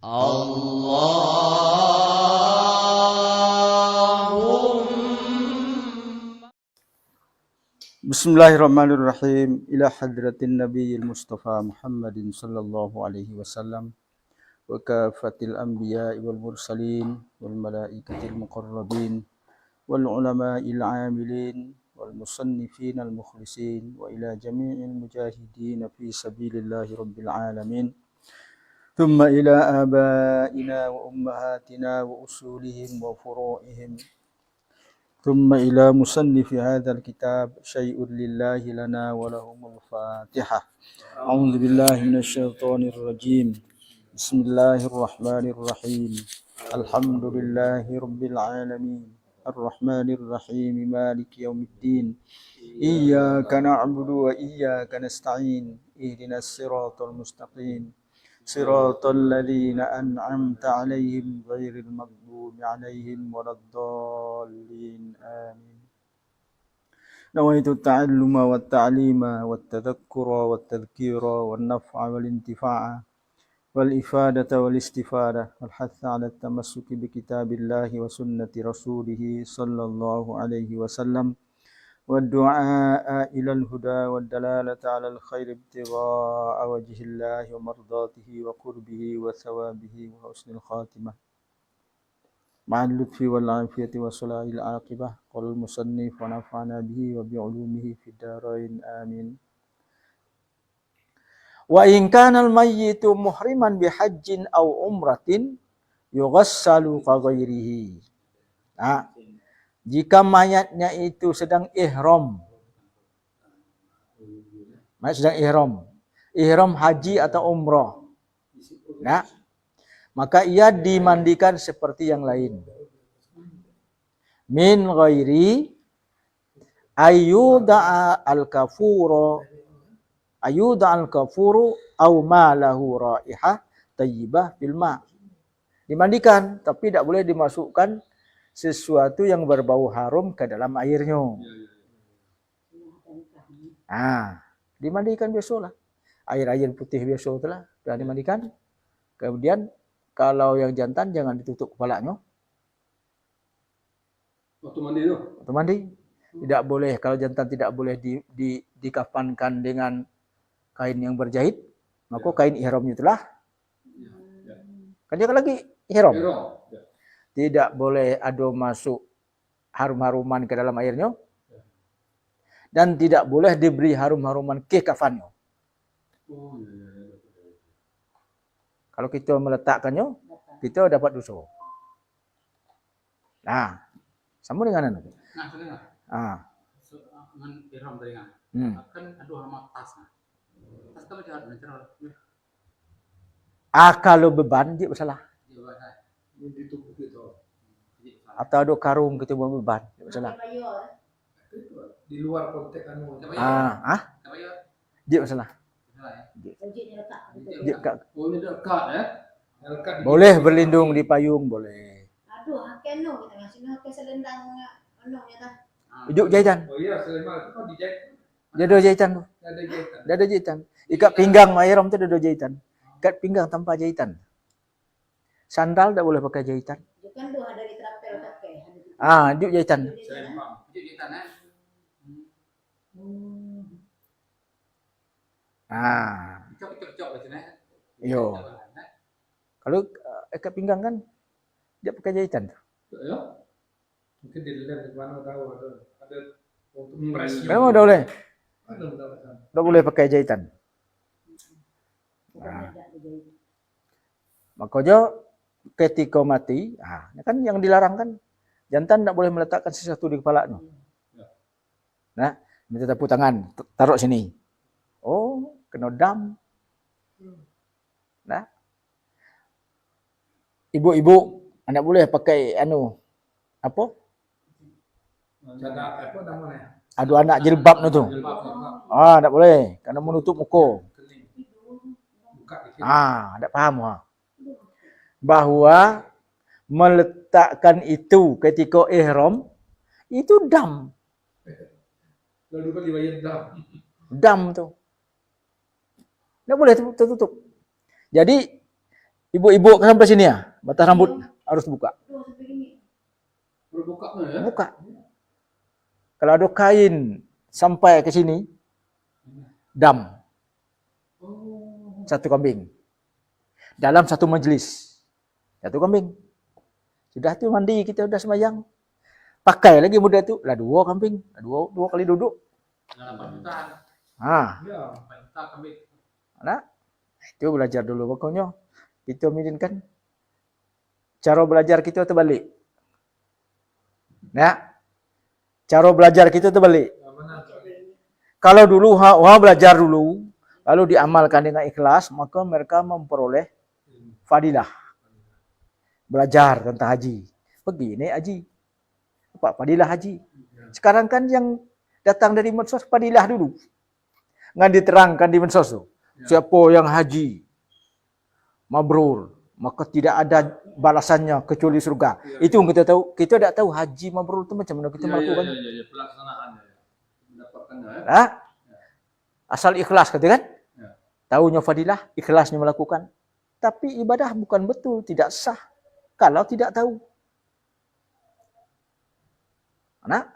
Bismillahirrahmanirrahim. Ila hadratin nabiyil mustafa Muhammadin sallallahu alaihi wasallam wa kafatil anbiya'i wal mursalin wal malaikatil muqarrabin wal ulama'il 'amilin wal musannifin al mukhlisin wa ila jami'il mujahidin fi sabilillahi rabbil alamin. Thumma ila aba'ina wa ummahatina wa usulihim wa furu'ihim. ثم إلى مصنف هذا الكتاب شيء لله لنا ولهم الفاتحة. أعوذ بالله من الشيطان الرجيم. بسم الله الرحمن الرحيم. الحمد لله رب العالمين الرحمن الرحيم مالك يوم الدين. إياك نعبد وإياك نستعين. اهدنا الصراط المستقيم صراط الذين أنعمت عليهم غير المغضوب عليهم ولا الضالين آمين. نويت التعلم والتعليم والتذكر والتذكير والنفع والانتفاع والإفادة والاستفادة والحث على التمسك بكتاب الله وسنة رسوله صلى الله عليه وسلم والدعاء إلى الهدى والدلالة على الخير ابتغاء وجه الله ومرضاته وقربه وثوابه وحسن الخاتمة مع اللطف والعافية وصلاح العاقبة. قال المصنف ونفعنا به وبعلومه في الدارين آمين. وإن كان الميت محرما بحج أو عمرة يغسل كغيره. Jika mayatnya itu sedang ihram, ihram haji atau umrah, maka ia dimandikan seperti yang lain. Min ghairi ayyuda'a al-kafuru au ma lahu raihah tayyibah bil ma. Dimandikan tapi tidak boleh dimasukkan sesuatu yang berbau harum ke dalam airnya. Dimandikan biasalah. Air putih biasa itulah, sudah dimandikan. Kemudian kalau yang jantan jangan ditutup kepalanya. Waktu mandi. Tidak boleh, kalau jantan tidak boleh dikafankan dengan kain yang berjahit, maka kain ihramnya itulah. Kan dia lagi ihram. Tidak boleh ada masuk harum-haruman ke dalam airnya. Dan tidak boleh diberi harum-haruman ke kafannya. Kalau kita meletakkannya, kita dapat dosa. Sama dengan itu. Dengan ihram tadi kan. Kan ada halaman tas. Tas kalau jahat macam kalau beban dia bersalah. Atau ada karung kita buat beban, dia bersalah. Di luar konteks Dia bersalah. Boleh berlindung di payung, boleh. Hidup jahitan. Oh iya, selama itu dijahit. Dia ada jahitan tu. Dia ada jahitan. Ikat pinggang ihram tu dia ada jahitan. Ikat pinggang tanpa jahitan. Sandal tak boleh pakai jahitan. Kan dua dari trapel pakai. Hidup jahitan. Cocok lah sini. Yo. Kalau ikat pinggang kan dia pakai jahitan tu. Ya. Mungkin dilem di mana tahu ada untuk mempresnya. Memang dah boleh. Ada. Dah boleh pakai jahitan. Makanya ketika mati, kan yang dilarang kan jantan tak boleh meletakkan sesuatu di kepalanya. Minta tepuk tangan, taruh sini. Oh, kena dam. Ibu-ibu anak boleh pakai apa namanya? Aduh anak jilbab tu. Tak boleh, kerana menutup muka. Tak faham bahawa meletakkan itu ketika ihram itu dam. Lalu kali bayar Dam tu. Tak boleh tertutup. Jadi Ibu-ibu sampai sini ya, batas rambut harus buka. Tuh sampai gini. Berbuka ya. Buka. Kalau ada kain sampai ke sini, dam. Oh. Satu kambing. Dalam satu majelis. Satu kambing. Sudah tu mandi, kita sudah sembahyang. Pakai lagi muda tu, lah 2 kambing. Lah 2 kali duduk. Nah, 8 jutaan. Ya. 8 juta kambing. Nah, itu belajar dulu pokoknya. Kita kan cara belajar kita terbalik. Nah, cara belajar kita terbalik. Mana? Kalau dulu orang belajar dulu, lalu diamalkan dengan ikhlas, maka mereka memperoleh fadilah. Belajar tentang haji. Begini haji. Apa fadilah haji? Sekarang kan yang datang dari medsos fadilah dulu. Ngan diterangkan di medsos tu. Siapa yang haji mabrur, maka tidak ada balasannya kecuali surga. Itu yang kita tahu. Kita tidak tahu haji mabrur itu macam mana kita melakukan. Ya, pelaksanaannya ya. Mendapatkannya ya. Nah, asal ikhlas kata kan? Ya. Tahunya fadilah, ikhlasnya melakukan. Tapi ibadah bukan betul, tidak sah kalau tidak tahu. Nah,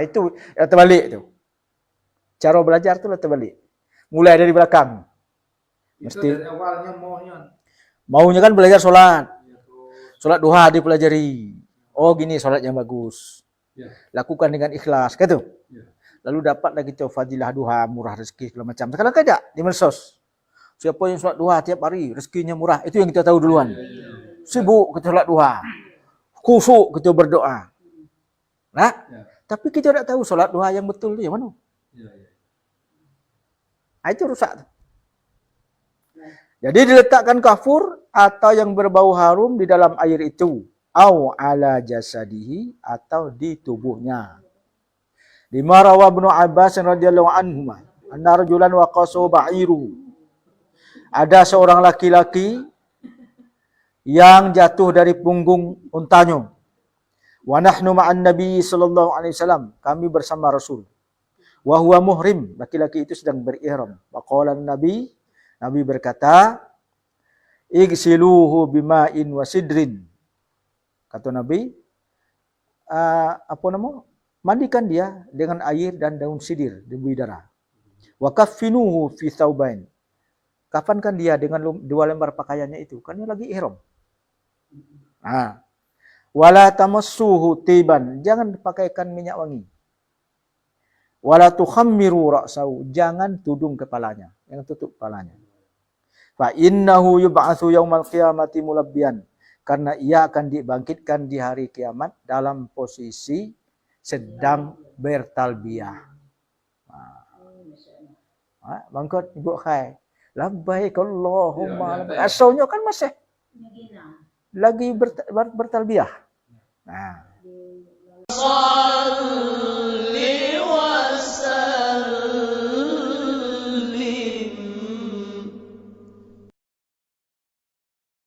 itu terbalik tu. Cara belajar tu terbalik. Mulai dari belakang. Itu Mesti dari awalnya maunya kan belajar solat. Solat duha dipelajari. Oh gini solat yang bagus. Ya. Lakukan dengan ikhlas, gitu. Ya. Lalu dapatlah kita fadilah duha, murah rezeki segala macam. Sekarang tidak di medsos. Siapa yang solat duha tiap hari, rezekinya murah. Itu yang kita tahu duluan. Sibuk kita solat duha. Khusyuk kita berdoa. Nah, tapi kita tidak tahu solat duha yang betul itu yang mana. Itu rusak. Jadi diletakkan kafur atau yang berbau harum di dalam air itu. Au ala jasadihi atau di tubuhnya. Lima rawa Ibnu Abbas radhiyallahu anhu anna rajulan waqasu ba'iruhu. Ada seorang laki-laki yang jatuh dari punggung untanya. Wa nahnu ma'an Nabi sallallahu alaihi wasallam, kami bersama Rasul. Wa huwa muhrim, laki-laki itu sedang berihram. Wa qala Nabi berkata, igsiluhu bima'in wa sidrin. Kata Nabi, mandikan dia dengan air dan daun sidir, debu darah. Wa kaffinuhu fi thawbain. Kafankan dia dengan 2 lembar pakaiannya itu, kan dia lagi ihram. Wala tamassuhu tiban, jangan pakaikan minyak wangi. Wala tukhammiru ra'sahu, jangan tudung kepalanya, yang tutup kepalanya. Fa innahu yub'atsu yaumal qiyamati mulabbiyan, karena ia akan dibangkitkan di hari kiamat dalam posisi sedang bertalbiyah. Bangkit ibu khai. Labbaik Allahumma labbaik. Asalnya kan masih lagi bertalbiyah. Nah.